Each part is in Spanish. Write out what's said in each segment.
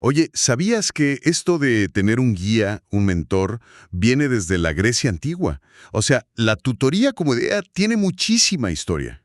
Oye, ¿sabías que esto de tener un guía, un mentor, viene desde la Grecia antigua? O sea, la tutoría como idea tiene muchísima historia.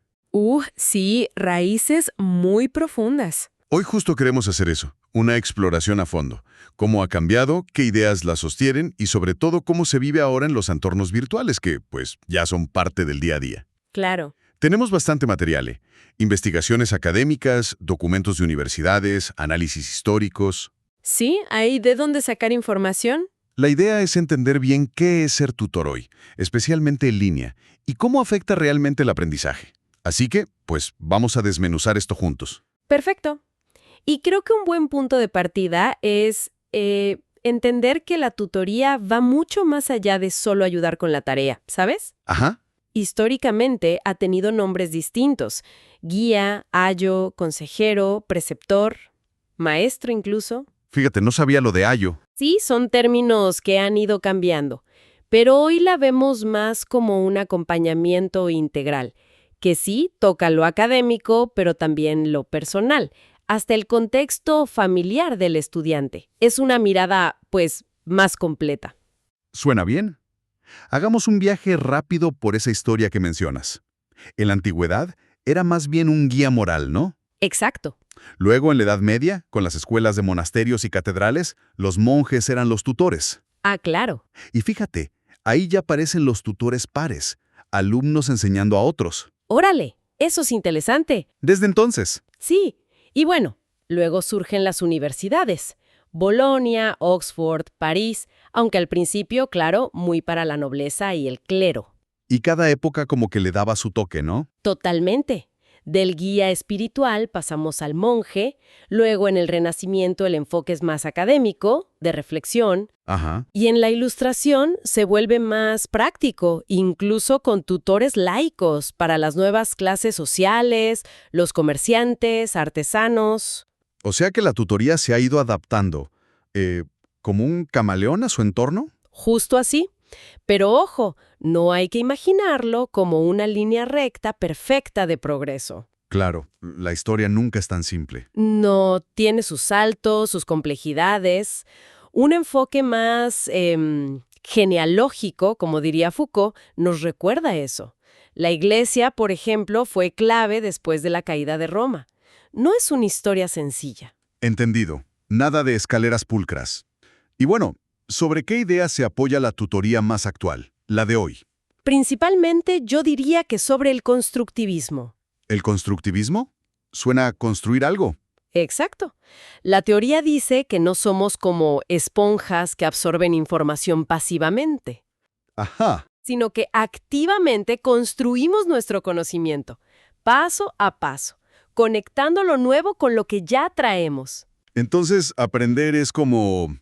Sí, raíces muy profundas. Hoy justo queremos hacer eso, una exploración a fondo. Cómo ha cambiado, qué ideas la sostienen y sobre todo cómo se vive ahora en los entornos virtuales que, pues, ya son parte del día a día. Claro. Tenemos bastante material, ¿eh? Investigaciones académicas, documentos de universidades, análisis históricos. Sí, hay de dónde sacar información. La idea es entender bien qué es ser tutor hoy, especialmente en línea, y cómo afecta realmente el aprendizaje. Así que, pues, vamos a desmenuzar esto juntos. Perfecto. Y creo que un buen punto de partida es entender que la tutoría va mucho más allá de solo ayudar con la tarea, ¿sabes? Ajá. Históricamente ha tenido nombres distintos: guía, ayo, consejero, preceptor, maestro incluso. Fíjate, no sabía lo de Ayo. Sí, son términos que han ido cambiando, pero hoy la vemos más como un acompañamiento integral, que sí toca lo académico, pero también lo personal, hasta el contexto familiar del estudiante. Es una mirada, pues, más completa. ¿Suena bien? Hagamos un viaje rápido por esa historia que mencionas. En la antigüedad, era más bien un guía moral, ¿no? Exacto. Luego, en la Edad Media, con las escuelas de monasterios y catedrales, los monjes eran los tutores. Ah, claro. Y fíjate, ahí ya aparecen los tutores pares, alumnos enseñando a otros. Órale, eso es interesante. Desde entonces, Sí, y bueno, luego surgen las universidades. Bolonia, Oxford, París, aunque al principio, claro, muy para la nobleza y el clero. y cada época como que le daba su toque, ¿no? Totalmente. Del guía espiritual pasamos al monje, luego en el Renacimiento el enfoque es más académico, de reflexión, Ajá. y en la Ilustración se vuelve más práctico, incluso con tutores laicos para las nuevas clases sociales, los comerciantes, artesanos. O sea que la tutoría se ha ido adaptando, eh, como un camaleón a su entorno. Justo así. Pero ojo, no hay que imaginarlo como una línea recta perfecta de progreso. Claro, la historia nunca es tan simple. No, tiene sus saltos, sus complejidades. Un enfoque más genealógico, como diría Foucault, nos recuerda eso. La Iglesia, por ejemplo, fue clave después de la caída de Roma. No es una historia sencilla. Entendido. Nada de escaleras pulcras. Y bueno, ¿sobre qué idea se apoya la tutoría más actual, la de hoy? Principalmente yo diría que sobre el constructivismo. ¿El constructivismo? ¿Suena a construir algo? Exacto. La teoría dice que no somos como esponjas que absorben información pasivamente, Ajá. sino que activamente construimos nuestro conocimiento, paso a paso, conectando lo nuevo con lo que ya traemos. Entonces, aprender es como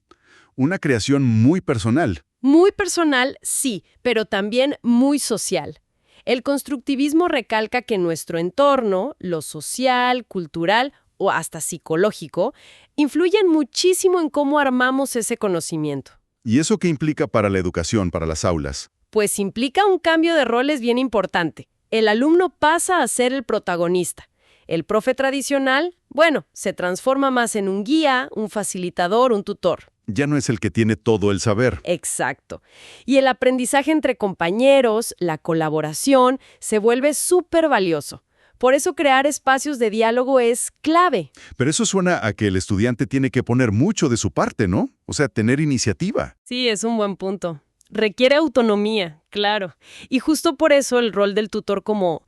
una creación muy personal. Muy personal, sí, pero también muy social. El constructivismo recalca que nuestro entorno, lo social, cultural o hasta psicológico, influyen muchísimo en cómo armamos ese conocimiento. ¿Y eso qué implica para la educación, para las aulas? Pues implica un cambio de roles bien importante. El alumno pasa a ser el protagonista. El profe tradicional, bueno, se transforma más en un guía, un facilitador, un tutor. Ya no es el que tiene todo el saber. Exacto. Y el aprendizaje entre compañeros, la colaboración, se vuelve súper valioso. Por eso crear espacios de diálogo es clave. Pero eso suena a que el estudiante tiene que poner mucho de su parte, ¿no? O sea, tener iniciativa. Sí, es un buen punto. Requiere autonomía, claro. Y justo por eso el rol del tutor como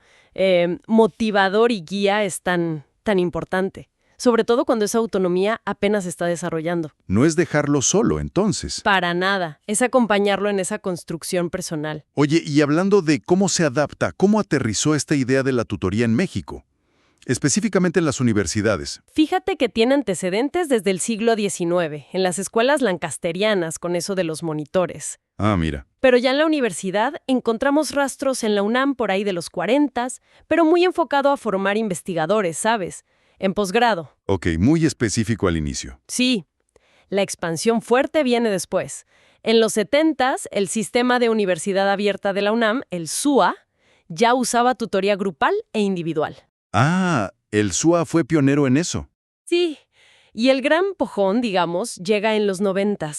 motivador y guía es tan importante. Sobre todo cuando esa autonomía apenas se está desarrollando. No es dejarlo solo, entonces. Para nada. Es acompañarlo en esa construcción personal. Oye, y hablando de cómo se adapta, ¿cómo aterrizó esta idea de la tutoría en México? Específicamente en las universidades. Fíjate que tiene antecedentes desde el siglo XIX, en las escuelas lancasterianas, con eso de los monitores. Ah, mira. Pero ya en la universidad encontramos rastros en la UNAM por ahí de los 40, pero muy enfocado a formar investigadores, ¿sabes? En posgrado. Ok, muy específico al inicio. Sí, la expansión fuerte viene después. En los 70, el sistema de universidad abierta de la UNAM, el SUA, ya usaba tutoría grupal e individual. Ah, el SUA fue pionero en eso. Sí, Y el gran empujón, digamos, llega en los 90.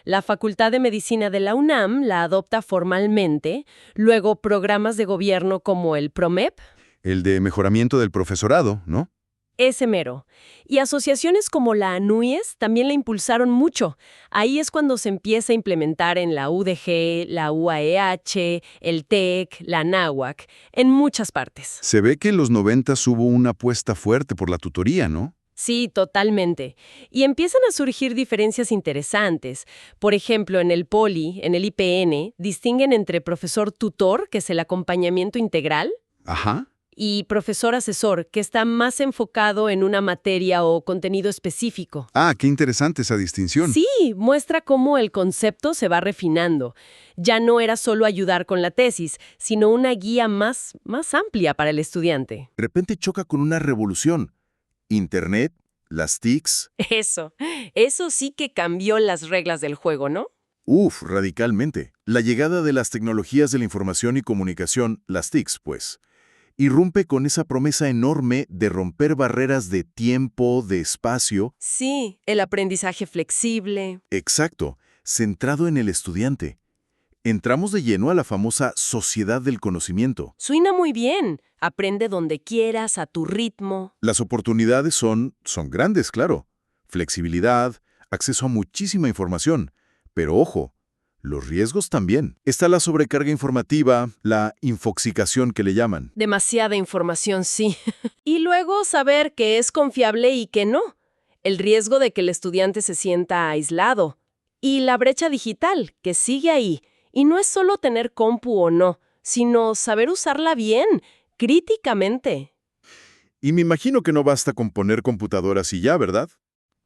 La Facultad de Medicina de la UNAM la adopta formalmente, luego programas de gobierno como el PROMEP, El de mejoramiento del profesorado, ¿no? ese mero. Y asociaciones como la ANUYES también la impulsaron mucho. Ahí es cuando se empieza a implementar en la UDG, la UAEH, el TEC, la ANAHUAC, en muchas partes. Se ve que en los 90 hubo una apuesta fuerte por la tutoría, ¿no? Sí, totalmente. Y empiezan a surgir diferencias interesantes. Por ejemplo, en el POLI, en el IPN, distinguen entre profesor tutor, que es el acompañamiento integral, Ajá. y profesor asesor, que está más enfocado en una materia o contenido específico. Ah, qué interesante esa distinción. Sí, muestra cómo el concepto se va refinando. Ya no era solo ayudar con la tesis, sino una guía más amplia para el estudiante. De repente choca con una revolución. Internet, las TICs, Eso sí que cambió las reglas del juego, ¿no? radicalmente. La llegada de las tecnologías de la información y comunicación, las TICs, pues, irrumpe con esa promesa enorme de romper barreras de tiempo, de espacio, Sí, el aprendizaje flexible. exacto, centrado en el estudiante. Entramos de lleno a la famosa sociedad del conocimiento. Suena muy bien. Aprende donde quieras, a tu ritmo. Las oportunidades son grandes, claro. Flexibilidad, acceso a muchísima información. Pero ojo, los riesgos también. Está la sobrecarga informativa, la infoxicación que le llaman. Demasiada información, sí. Y luego saber qué es confiable y qué no. El riesgo de que el estudiante se sienta aislado. Y la brecha digital, que sigue ahí. Y no es solo tener compu o no, sino saber usarla bien, críticamente. Y me imagino que no basta con poner computadoras y ya, ¿verdad?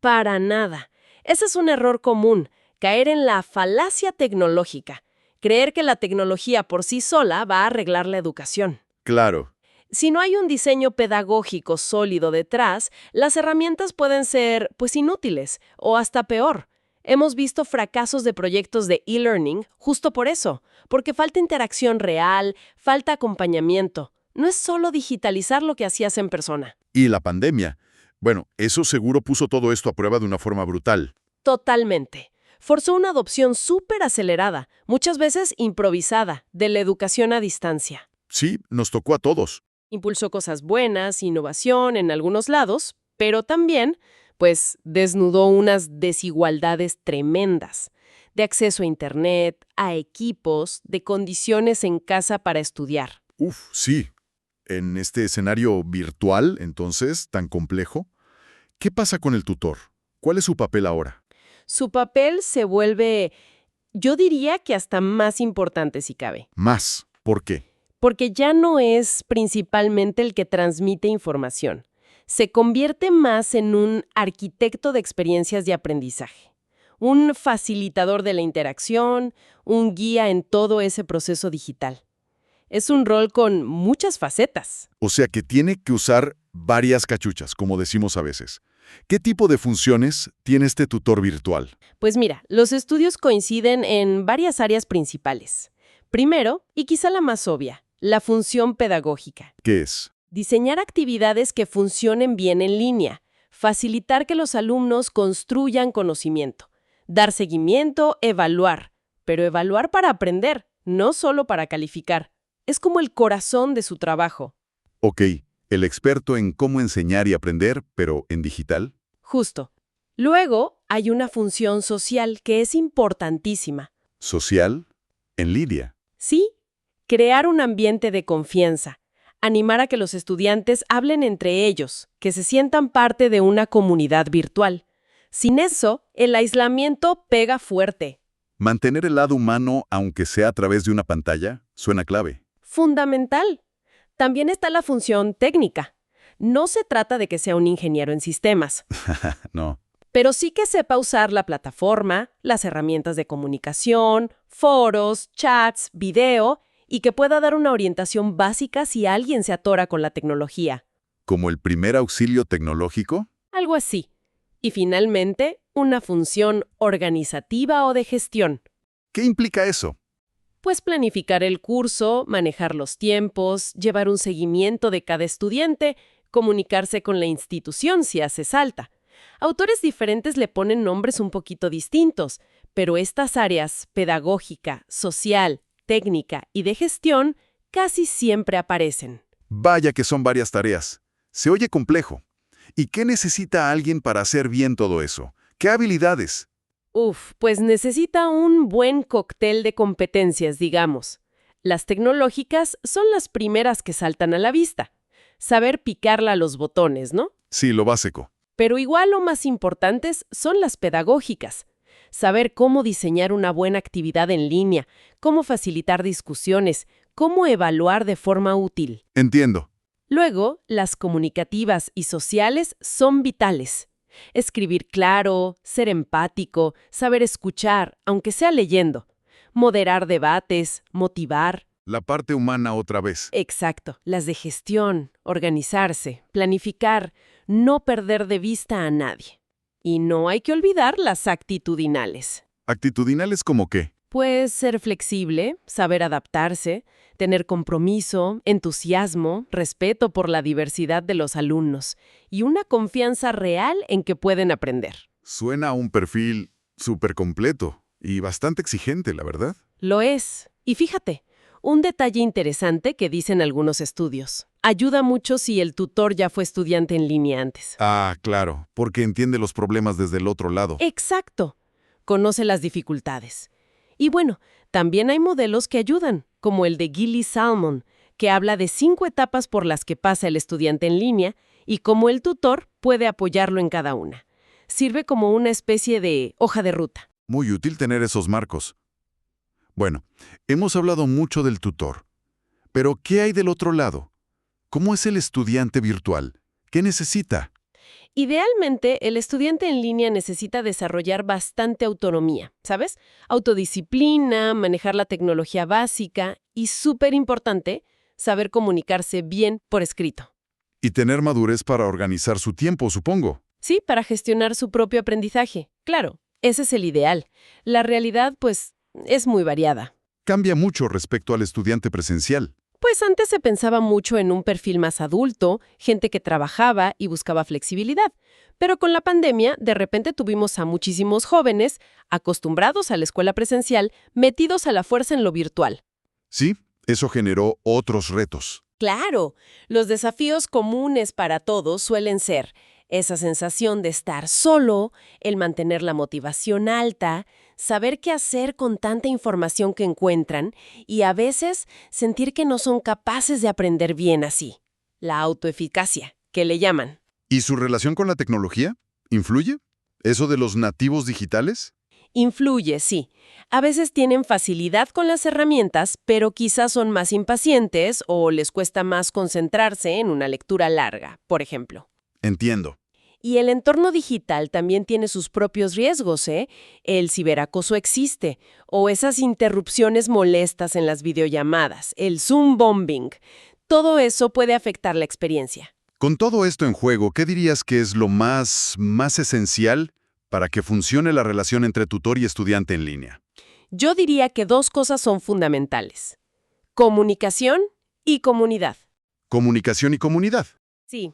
Para nada. Ese es un error común, caer en la falacia tecnológica. Creer que la tecnología por sí sola va a arreglar la educación. Claro. Si no hay un diseño pedagógico sólido detrás, las herramientas pueden ser, pues, inútiles o hasta peor. Hemos visto fracasos de proyectos de e-learning justo por eso, porque falta interacción real, falta acompañamiento. No es solo digitalizar lo que hacías en persona. Y la pandemia. Bueno, eso seguro puso todo esto a prueba de una forma brutal. Totalmente. Forzó una adopción súper acelerada, muchas veces improvisada, de la educación a distancia. Sí, nos tocó a todos. Impulsó cosas buenas, innovación en algunos lados, pero también, pues, desnudó unas desigualdades tremendas, de acceso a Internet, a equipos, de condiciones en casa para estudiar. Sí. En este escenario virtual, entonces, tan complejo, ¿qué pasa con el tutor? ¿Cuál es su papel ahora? Su papel se vuelve, yo diría que hasta más importante si cabe, Más. ¿Por qué? porque ya no es principalmente el que transmite información. Se convierte más en un arquitecto de experiencias de aprendizaje, un facilitador de la interacción, un guía en todo ese proceso digital. Es un rol con muchas facetas. O sea que tiene que usar varias cachuchas, como decimos a veces. ¿Qué tipo de funciones tiene este tutor virtual? Pues mira, los estudios coinciden en varias áreas principales. Primero, y quizá la más obvia, la función pedagógica. ¿Qué es? Diseñar actividades que funcionen bien en línea, facilitar que los alumnos construyan conocimiento, dar seguimiento, evaluar, pero evaluar para aprender, no solo para calificar. Es como el corazón de su trabajo. Ok, el experto en cómo enseñar y aprender, pero en digital. Justo. Luego, hay una función social que es importantísima. Social, en línea. Sí, crear un ambiente de confianza. Animar a que los estudiantes hablen entre ellos, que se sientan parte de una comunidad virtual. Sin eso, el aislamiento pega fuerte. Mantener el lado humano, aunque sea a través de una pantalla, suena clave. Fundamental. También está la función técnica. No se trata de que sea un ingeniero en sistemas, No. pero sí que sepa usar la plataforma, las herramientas de comunicación, foros, chats, video, y que pueda dar una orientación básica si alguien se atora con la tecnología. ¿Como el primer auxilio tecnológico? Algo así. Y finalmente, una función organizativa o de gestión. ¿Qué implica eso? Pues planificar el curso, manejar los tiempos, llevar un seguimiento de cada estudiante, comunicarse con la institución si hace falta. Autores diferentes le ponen nombres un poquito distintos, pero estas áreas, pedagógica, social, técnica y de gestión, casi siempre aparecen. Vaya que son varias tareas. Se oye complejo. ¿Y qué necesita alguien para hacer bien todo eso? ¿Qué habilidades? Pues necesita un buen cóctel de competencias, digamos. Las tecnológicas son las primeras que saltan a la vista. Saber picarla a los botones, ¿no? Sí, lo básico. Pero igual o más importantes son las pedagógicas. Saber cómo diseñar una buena actividad en línea, cómo facilitar discusiones, cómo evaluar de forma útil. Entiendo. Luego, las comunicativas y sociales son vitales. Escribir claro, ser empático, saber escuchar, aunque sea leyendo. Moderar debates, motivar. La parte humana otra vez. Exacto. Las de gestión, organizarse, planificar, no perder de vista a nadie. Y no hay que olvidar las actitudinales. ¿Actitudinales como qué? Pues ser flexible, saber adaptarse, tener compromiso, entusiasmo, respeto por la diversidad de los alumnos y una confianza real en que pueden aprender. Suena a un perfil súper completo y bastante exigente, la verdad. Lo es. Y fíjate, un detalle interesante que dicen algunos estudios. Ayuda mucho si el tutor ya fue estudiante en línea antes. Ah, claro, porque entiende los problemas desde el otro lado. Exacto. Conoce las dificultades. Y bueno, también hay modelos que ayudan, como el de Gilly Salmon, que habla de 5 etapas por las que pasa el estudiante en línea y cómo el tutor puede apoyarlo en cada una. Sirve como una especie de hoja de ruta. Muy útil tener esos marcos. Bueno, hemos hablado mucho del tutor. Pero, ¿qué hay del otro lado? ¿Cómo es el estudiante virtual? ¿Qué necesita? Idealmente, el estudiante en línea necesita desarrollar bastante autonomía, ¿sabes? Autodisciplina, manejar la tecnología básica y, súper importante, saber comunicarse bien por escrito. Y tener madurez para organizar su tiempo, supongo. Sí, para gestionar su propio aprendizaje. Claro, ese es el ideal. La realidad, pues, es muy variada. Cambia mucho respecto al estudiante presencial. Pues antes se pensaba mucho en un perfil más adulto, gente que trabajaba y buscaba flexibilidad. Pero con la pandemia, de repente tuvimos a muchísimos jóvenes, acostumbrados a la escuela presencial, metidos a la fuerza en lo virtual. Sí, eso generó otros retos. Claro, los desafíos comunes para todos suelen ser esa sensación de estar solo, el mantener la motivación alta, saber qué hacer con tanta información que encuentran y a veces sentir que no son capaces de aprender bien así. La autoeficacia, que le llaman. ¿Y su relación con la tecnología? ¿Influye? ¿Eso de los nativos digitales? Influye, sí. A veces tienen facilidad con las herramientas, pero quizás son más impacientes o les cuesta más concentrarse en una lectura larga, por ejemplo. Entiendo. Y el entorno digital también tiene sus propios riesgos, ¿eh? El ciberacoso existe, o esas interrupciones molestas en las videollamadas, el Zoom bombing. Todo eso puede afectar la experiencia. Con todo esto en juego, ¿qué dirías que es lo más esencial para que funcione la relación entre tutor y estudiante en línea? Yo diría que 2 cosas son fundamentales: comunicación y comunidad. Comunicación y comunidad. Sí.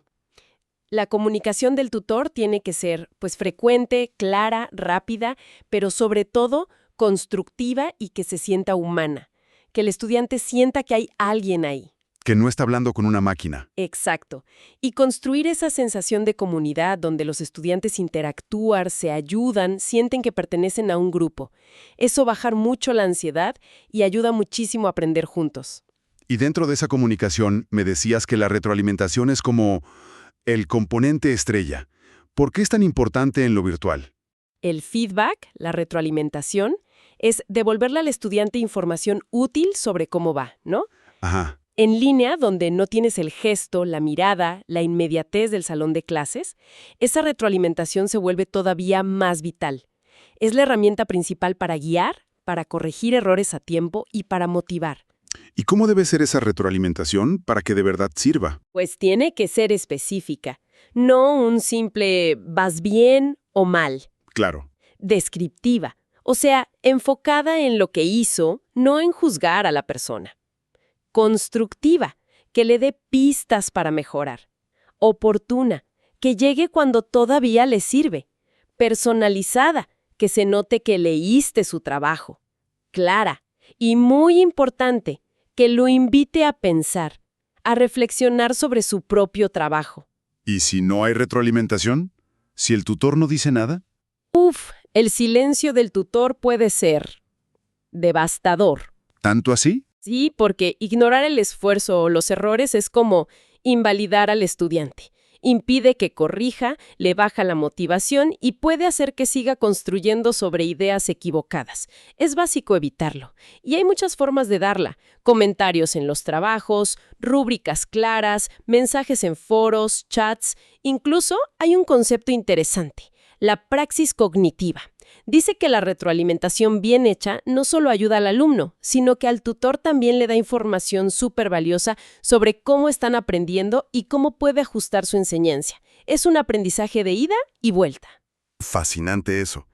La comunicación del tutor tiene que ser, pues, frecuente, clara, rápida, pero sobre todo constructiva y que se sienta humana. Que el estudiante sienta que hay alguien ahí. Que no está hablando con una máquina. Exacto. Y construir esa sensación de comunidad donde los estudiantes interactúan, se ayudan, sienten que pertenecen a un grupo. Eso bajar mucho la ansiedad y ayuda muchísimo a aprender juntos. Y dentro de esa comunicación me decías que la retroalimentación es como el componente estrella. ¿Por qué es tan importante en lo virtual? El feedback, la retroalimentación, es devolverle al estudiante información útil sobre cómo va, ¿no? Ajá. En línea, donde no tienes el gesto, la mirada, la inmediatez del salón de clases, esa retroalimentación se vuelve todavía más vital. Es la herramienta principal para guiar, para corregir errores a tiempo y para motivar. ¿Y cómo debe ser esa retroalimentación para que de verdad sirva? Pues tiene que ser específica, no un simple «vas bien» o «mal». Claro. Descriptiva, o sea, enfocada en lo que hizo, no en juzgar a la persona. Constructiva, que le dé pistas para mejorar. Oportuna, que llegue cuando todavía le sirve. Personalizada, que se note que leíste su trabajo. Clara y muy importante, que lo invite a pensar, a reflexionar sobre su propio trabajo. ¿Y si no hay retroalimentación? ¿Si el tutor no dice nada? El silencio del tutor puede ser devastador. ¿Tanto así? Sí, porque ignorar el esfuerzo o los errores es como invalidar al estudiante. Impide que corrija, le baja la motivación y puede hacer que siga construyendo sobre ideas equivocadas. Es básico evitarlo. Y hay muchas formas de darla. Comentarios en los trabajos, rúbricas claras, mensajes en foros, chats. Incluso hay un concepto interesante, la praxis cognitiva. Dice que la retroalimentación bien hecha no solo ayuda al alumno, sino que al tutor también le da información súper valiosa sobre cómo están aprendiendo y cómo puede ajustar su enseñanza. Es un aprendizaje de ida y vuelta. Fascinante eso.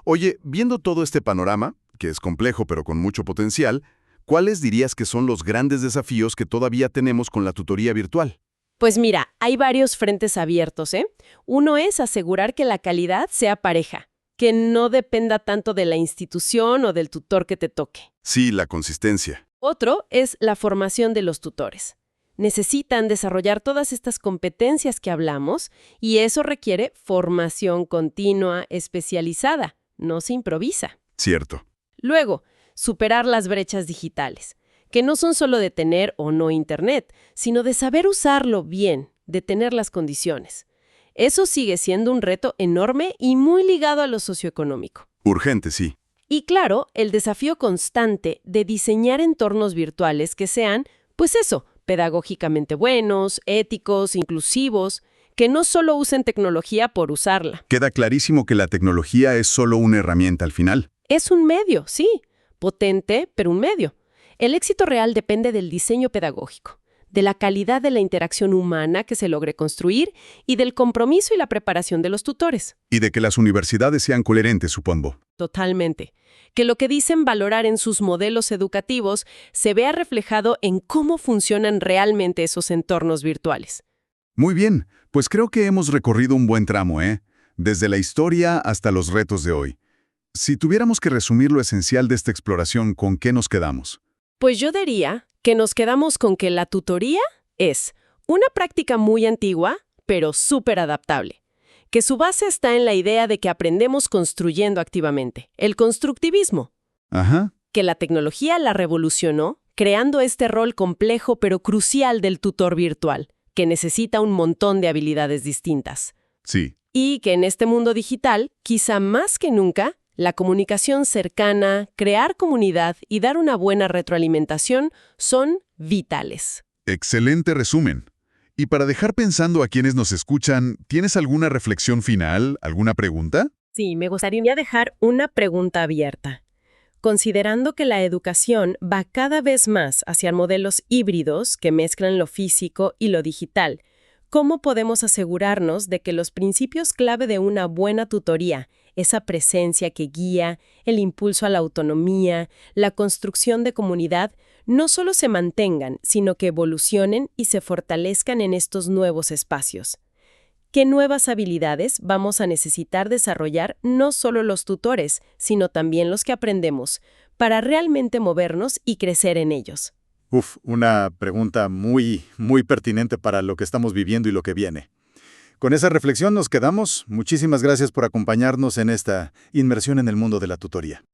Oye, viendo todo este panorama, que es complejo pero con mucho potencial, ¿cuáles dirías que son los grandes desafíos que todavía tenemos con la tutoría virtual? Pues mira, hay varios frentes abiertos, ¿eh? Uno es asegurar que la calidad sea pareja, que no dependa tanto de la institución o del tutor que te toque. Sí, la consistencia. Otro es la formación de los tutores. Necesitan desarrollar todas estas competencias que hablamos y eso requiere formación continua, especializada. No se improvisa. Cierto. Luego, superar las brechas digitales, que no son solo de tener o no Internet, sino de saber usarlo bien, de tener las condiciones. Eso sigue siendo un reto enorme y muy ligado a lo socioeconómico. Urgente, sí. Y claro, el desafío constante de diseñar entornos virtuales que sean, pues eso, pedagógicamente buenos, éticos, inclusivos, que no solo usen tecnología por usarla. Queda clarísimo que la tecnología es solo una herramienta al final. Es un medio, sí, potente, pero un medio. El éxito real depende del diseño pedagógico, de la calidad de la interacción humana que se logre construir y del compromiso y la preparación de los tutores. Y de que las universidades sean coherentes, supongo. Totalmente. Que lo que dicen valorar en sus modelos educativos se vea reflejado en cómo funcionan realmente esos entornos virtuales. Muy bien, pues creo que hemos recorrido un buen tramo, ¿eh? Desde la historia hasta los retos de hoy. Si tuviéramos que resumir lo esencial de esta exploración, ¿con qué nos quedamos? Pues yo diría que nos quedamos con que la tutoría es una práctica muy antigua, pero súper adaptable. Que su base está en la idea de que aprendemos construyendo activamente, el constructivismo. Ajá. Que la tecnología la revolucionó, creando este rol complejo pero crucial del tutor virtual, que necesita un montón de habilidades distintas. Sí. Y que en este mundo digital, quizá más que nunca, la comunicación cercana, crear comunidad y dar una buena retroalimentación son vitales. Excelente resumen. Y para dejar pensando a quienes nos escuchan, ¿tienes alguna reflexión final, alguna pregunta? Sí, me gustaría dejar una pregunta abierta. Considerando que la educación va cada vez más hacia modelos híbridos que mezclan lo físico y lo digital, ¿cómo podemos asegurarnos de que los principios clave de una buena tutoría, esa presencia que guía, el impulso a la autonomía, la construcción de comunidad, no solo se mantengan, sino que evolucionen y se fortalezcan en estos nuevos espacios? ¿Qué nuevas habilidades vamos a necesitar desarrollar no solo los tutores, sino también los que aprendemos, para realmente movernos y crecer en ellos? Una pregunta muy pertinente para lo que estamos viviendo y lo que viene. Con esa reflexión nos quedamos. Muchísimas gracias por acompañarnos en esta inmersión en el mundo de la tutoría.